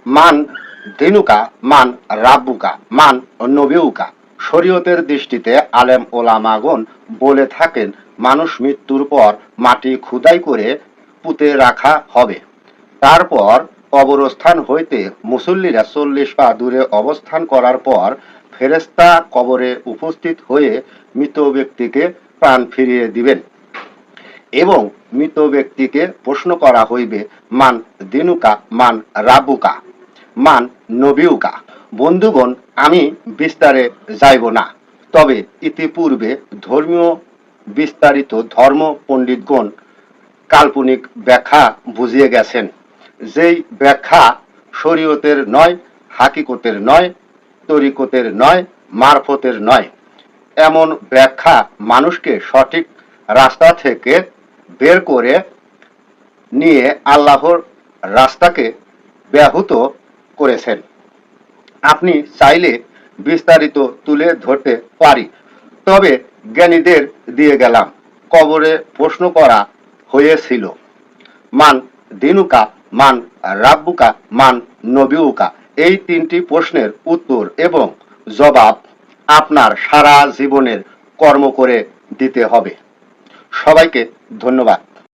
মান দিনুকা, মান রাব্বুকা, মান নবিউকা। শরীয়তের দৃষ্টিতে আলেম ওলামাগণ বলে থাকেন, মানুষ মৃত্যুর পর মাটি খুদাই করে পুঁতে রাখা হবে। তারপর কবরস্থান হইতে মুসল্লিরা 40 পা দূরে অবস্থান করার পর ফেরেশতা কবরে উপস্থিত হয়ে মৃত ব্যক্তিকে প্রাণ ফিরিয়ে দিবেন এবং মৃত ব্যক্তিকে প্রশ্ন করা হইবে, মান দিনুকা, মান রাব্বুকা, মান নবিউকা। বন্ধুগণ, আমি বিস্তারে যাইব না, তবে ইতিপূর্বে ধর্মীয় বিস্তারিত ধর্ম পণ্ডিতগণ কাল্পনিক ব্যাখ্যা বুঝিয়ে গেছেন, যেই ব্যাখ্যা শরীয়তের নয়, হাকিকতের নয়, তরিকতের নয়, মারফতের নয়। এমন ব্যাখ্যা মানুষকে সঠিক রাস্তা থেকে বের করে নিয়ে আল্লাহর রাস্তাকে ব্যাহত করেছেন। আপনি চাইলে বিস্তারিত তুলে ধরতে পারি, তবে জ্ঞানীদের দিয়ে গেলাম। কবরে প্রশ্ন করা হয়েছিল, মান দিনুকা, মান রাব্বুকা, মান নবিউকা। এই তিনটি প্রশ্নের উত্তর এবং জবাব আপনার সারা জীবনের কর্ম করে দিতে হবে। সবাইকে ধন্যবাদ।